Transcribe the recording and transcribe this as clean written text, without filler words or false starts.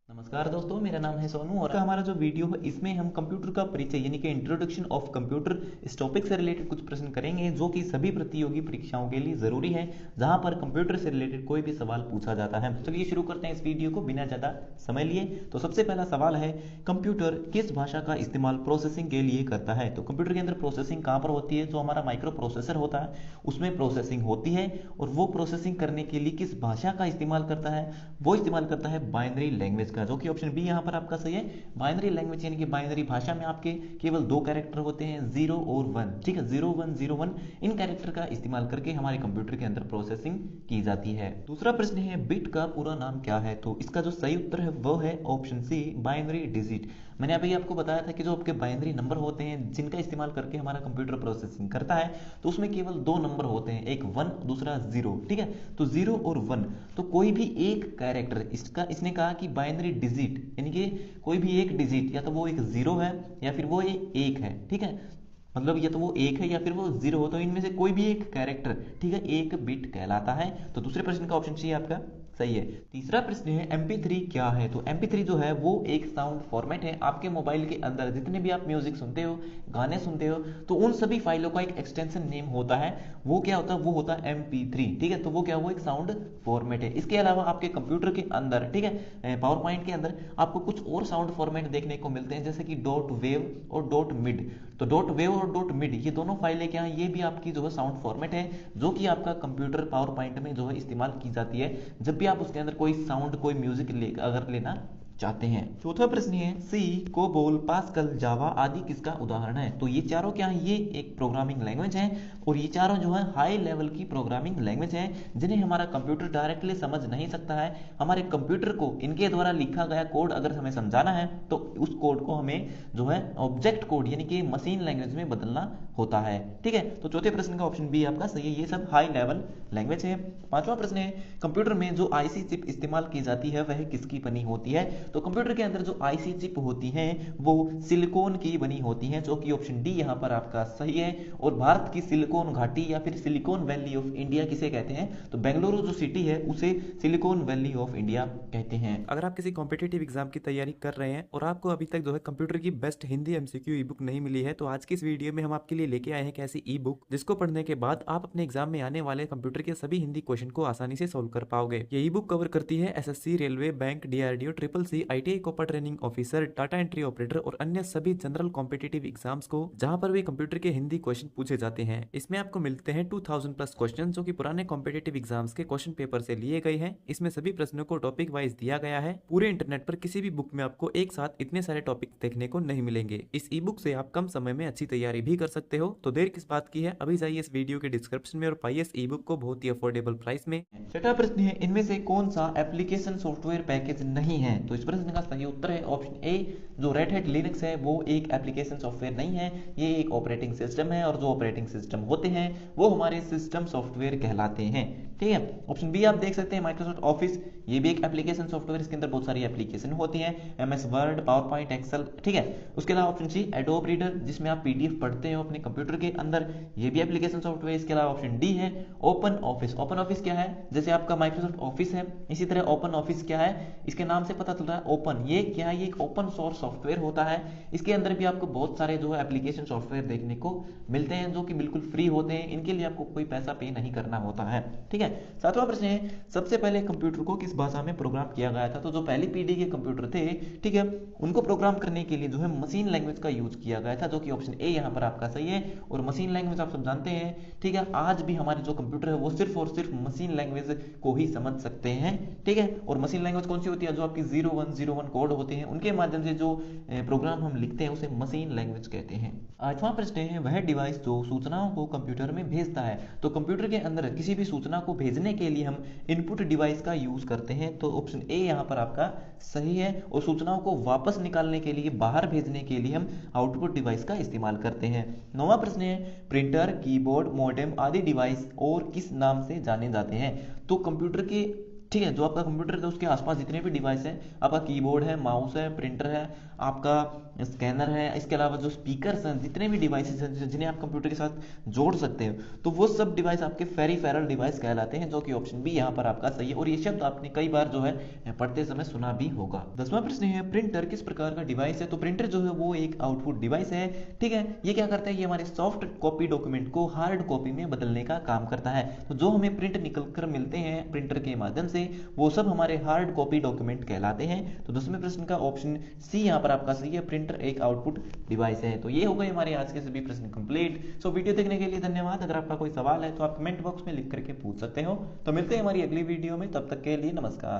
नमस्कार दोस्तों, मेरा नाम है सोनू और हमारा जो वीडियो है इसमें हम कंप्यूटर का परिचय यानी कि इंट्रोडक्शन ऑफ कंप्यूटर इस टॉपिक से रिलेटेड कुछ प्रश्न करेंगे जो कि सभी प्रतियोगी परीक्षाओं के लिए ज़रूरी है, जहां पर कंप्यूटर से रिलेटेड कोई भी सवाल पूछा जाता है। चलिए शुरू करते हैं इस वीडियो को बिना ज़्यादा समय लिए। तो सबसे पहला सवाल है, कंप्यूटर किस भाषा का इस्तेमाल प्रोसेसिंग के लिए करता है? तो कंप्यूटर के अंदर प्रोसेसिंग कहाँ पर होती है? जो हमारा माइक्रो प्रोसेसर होता है उसमें प्रोसेसिंग होती है, और वो प्रोसेसिंग करने के लिए किस भाषा का इस्तेमाल करता है? वो इस्तेमाल करता है बाइनरी लैंग्वेज का, जो कि ऑप्शन बी यहाँ पर आपका सही है। बाइनरी लैंग्वेज यानी कि बाइनरी भाषा में आपके केवल दो कैरेक्टर होते हैं, 0 और 1। ठीक है, 0 1 0 1 इन कैरेक्टर का इस्तेमाल करके हमारे कंप्यूटर के अंदर प्रोसेसिंग की जाती है। दूसरा प्रश्न है, बिट का पूरा नाम क्या है? तो इसका जो सही उत्तर है वो है ऑप्शन सी, बाइनरी डिजिट। मैंने अभी आपको बताया था कि जो आपके बाइनरी नंबर होते हैं जिनका इस्तेमाल करके हमारा कंप्यूटर प्रोसेसिंग करता है, तो उसमें केवल दो नंबर होते हैं, एक 1 दूसरा 0। ठीक है, तो 0 और 1, तो कोई भी एक कैरेक्टर, इसने कहा कि बाइनरी डिजिट यानी कि कोई भी एक डिजिट, या तो वो एक 0 है या फिर वो एक है। ठीक है, मतलब या तो वो एक है या फिर वो 0 हो, तो इनमें से कोई भी एक कैरेक्टर, ठीक है, एक बिट कहलाता है। तो दूसरे प्रश्न का ऑप्शन सी आपका सही है। तीसरा प्रश्न है, MP3 क्या है? तो MP3 जो है वो एक साउंड फॉर्मेट है। आपके मोबाइल के अंदर जितने भी आप म्यूजिक सुनते हो, गाने सुनते हो, तो उन सभी फाइलों का एक एक्सटेंशन नेम होता है। वो क्या होता है? वो होता है MP3। ठीक है, तो वो क्या, वो एक साउंड फॉर्मेट है। इसके अलावा आपके कंप्यूटर के अंदर, ठीक है, पावर पॉइंट के अंदर आपको कुछ और साउंड फॉर्मेट देखने को मिलते हैं, जैसे कि डॉट वेव और डॉट मिड। तो डॉट वेव और डॉट मिड ये दोनों फाइलें क्या है? ये भी आपकी जो है साउंड फॉर्मेट है, जो कि आपका कंप्यूटर पावर पॉइंट में जो है इस्तेमाल की जाती है जब भी आप उसके अंदर कोई साउंड, कोई म्यूजिक अगर लेना चाहते हैं। चौथा प्रश्न है, सी, कोबोल, पास्कल, जावा आदि किसका उदाहरण है? तो ये चारों क्या है? ये एक प्रोग्रामिंग लैंग्वेज है, और ये चारों जो है हाई लेवल की प्रोग्रामिंग लैंग्वेज है, जिन्हें हमारा कंप्यूटर डायरेक्टली समझ नहीं सकता है। हमारे कंप्यूटर को इनके द्वारा लिखा गया कोड अगर हमें समझाना है तो उस कोड को हमें जो है ऑब्जेक्ट कोड यानी कि मशीन लैंग्वेज में बदलना होता है। ठीक है, तो चौथे प्रश्न का ऑप्शन बी आपका सही है, ये सब हाई लेवल लैंग्वेज है। पांचवा प्रश्न है, कंप्यूटर में जो आईसी चिप इस्तेमाल की जाती है वह किसकी बनी होती है? तो कंप्यूटर के अंदर जो आईसी चिप होती हैं वो सिलिकॉन की बनी होती हैं, जो कि ऑप्शन डी यहाँ पर आपका सही है। और भारत की सिलिकॉन घाटी या फिर सिलिकॉन वैली ऑफ इंडिया किसे कहते हैं? तो बेंगलुरु जो सिटी है उसे सिलिकॉन वैली ऑफ इंडिया कहते हैं। अगर आप किसी कॉम्पिटिटिव एग्जाम की तैयारी कर रहे हैं और आपको अभी तक जो है कंप्यूटर की बेस्ट हिंदी एमसीक्यू ई बुक नहीं मिली है, तो आज की इस वीडियो में हम आपके लिए लेके आए हैं एक ऐसी ई बुक जिसको पढ़ने के बाद आप अपने एग्जाम में आने वाले कंप्यूटर के सभी हिंदी क्वेश्चन को आसानी से सोल्व कर पाओगे। ये ई बुक कवर करती है SSC, railway, bank, DRDO, triple C, ITI copper training officer, data entry operator और अन्य सभी जनरल कॉम्पिटिटिव एग्जाम्स को जहां पर भी कंप्यूटर के हिंदी क्वेश्चन पूछे जाते हैं। इसमें आपको मिलते हैं 2000 प्लस क्वेश्चन, जो कि पुराने कॉम्पिटिटिव एग्जाम्स के क्वेश्चन पेपर से लिए गए हैं। इसमें सभी प्रश्नों को टॉपिक वाइज दिया गया है। पूरे इंटरनेट पर किसी भी बुक में आपको एक साथ इतने सारे टॉपिक देखने को नहीं मिलेंगे। इस ई बुक से आप कम समय में अच्छी तैयारी भी कर सकते हो। तो देर किस बात की है, अभी जाइए इस वीडियो के डिस्क्रिप्शन में और पाइए इस ई बुक को बहुत ही अफोर्डेबल प्राइस में। छठा प्रश्न है, इनमें से कौन सा एप्लीकेशन सॉफ्टवेयर पैकेज नहीं है? तो इस प्रश्न का सही उत्तर है ऑप्शन ए, जो रेड हैट लिनक्स है वो एक एप्लीकेशन सॉफ्टवेयर नहीं है, ये एक ऑपरेटिंग सिस्टम है, और जो ऑपरेटिंग सिस्टम होते हैं वो हमारे सिस्टम सॉफ्टवेयर कहलाते हैं। ठीक है, ऑप्शन बी आप देख सकते हैं, माइक्रोसॉफ्ट ऑफिस, ये भी एक एप्लीकेशन सॉफ्टवेयर, इसके अंदर बहुत सारी एप्लीकेशन होती हैं, MS Word, PowerPoint, Excel. ठीक है, उसके अलावा ऑप्शन सी, एडोब रीडर, जिसमें आप पीडीएफ पढ़ते हो अपने कंप्यूटर के अंदर, ये भी एप्लीकेशन सॉफ्टवेयर। इसके अलावा ऑप्शन डी है, ओपन ऑफिस। ओपन ऑफिस क्या है? जैसे आपका माइक्रोसॉफ्ट ऑफिस है, इसी तरह ओपन ऑफिस क्या है? इसके नाम से पता चल रहा है ओपन, ये क्या है? ये एक ओपन सोर्स सॉफ्टवेयर होता है। इसके अंदर भी आपको बहुत सारे जो है एप्लीकेशन सॉफ्टवेयर देखने को मिलते हैं, जो कि बिल्कुल फ्री होते हैं, इनके लिए आपको कोई पैसा पे नहीं करना होता है। ठीक है, सातवां प्रश्न है, सबसे पहले कंप्यूटर को किस भाषा में प्रोग्राम किया गया था? तो जो पहली पीढ़ी के कंप्यूटर थे, ठीक है, उनको प्रोग्राम करने के लिए जो है मशीन लैंग्वेज का यूज किया गया था, जो कि ऑप्शन ए यहाँ पर आपका सही है। और मशीन लैंग्वेज आप सब जानते हैं, ठीक है, आज भी हमारे जो कंप्यूटर है वो सिर्फ और सिर्फ मशीन लैंग्वेज को ही समझ सकते हैं। ठीक है, और मशीन लैंग्वेज कौन सी होती है? जो आपकी 0101 कोड होते हैं, उनके माध्यम से जो प्रोग्राम हम लिखते हैं उसे मशीन लैंग्वेज कहते हैं। आठवां प्रश्न है, वह डिवाइस जो सूचनाओं को कंप्यूटर में भेजता है। तो कंप्यूटर के अंदर किसी भी सूचना को भेजने के लिए हम इनपुट डिवाइस का यूज करते हैं, तो ऑप्शन ए यहाँ पर आपका सही है। और सूचनाओं को वापस निकालने के लिए, बाहर भेजने के लिए हम आउटपुट डिवाइस का इस्तेमाल करते हैं। नौवां प्रश्न है, प्रिंटर, कीबोर्ड, मॉडेम आदि डिवाइस और किस नाम से जाने जाते हैं? तो कंप्यूटर के ठीक है, जो आपका कंप्यूटर है उसके आसपास जितने भी डिवाइस हैं, आपका कीबोर्ड है, माउस है, प्रिंटर है, आपका स्कैनर है, इसके अलावा जो स्पीकर्स हैं, जितने भी डिवाइसेस हैं जिन्हें आप कंप्यूटर के साथ जोड़ सकते हो, तो वो सब डिवाइस आपके पेरिफेरल डिवाइस कहलाते हैं, जो कि ऑप्शन बी यहाँ पर आपका सही है। और ये शब्द आपने कई बार जो है पढ़ते समय सुना भी होगा। 10वां प्रश्न है, प्रिंटर किस प्रकार का डिवाइस है? तो प्रिंटर जो है वो एक आउटपुट डिवाइस है। ठीक है, ये क्या करता है, ये हमारे सॉफ्ट कॉपी डॉक्यूमेंट को हार्ड कॉपी में बदलने का काम करता है। तो जो हमें प्रिंट निकल कर मिलते हैं प्रिंटर के माध्यम से, वो सब हमारे हार्ड कॉपी डॉक्यूमेंट कहलाते हैं। तो 10वें प्रश्न का ऑप्शन सी यहाँ पर आपका सही है, प्रिंटर एक आउटपुट डिवाइस है। तो ये हो गए हमारे आज के सभी प्रश्न कंप्लीट। सो वीडियो देखने के लिए धन्यवाद। अगर आपका कोई सवाल है तो आप कमेंट बॉक्स में लिख करके पूछ सकते हो। तो मिलते हैं हमारी अगली वीडियो में, तब तक के लिए नमस्कार।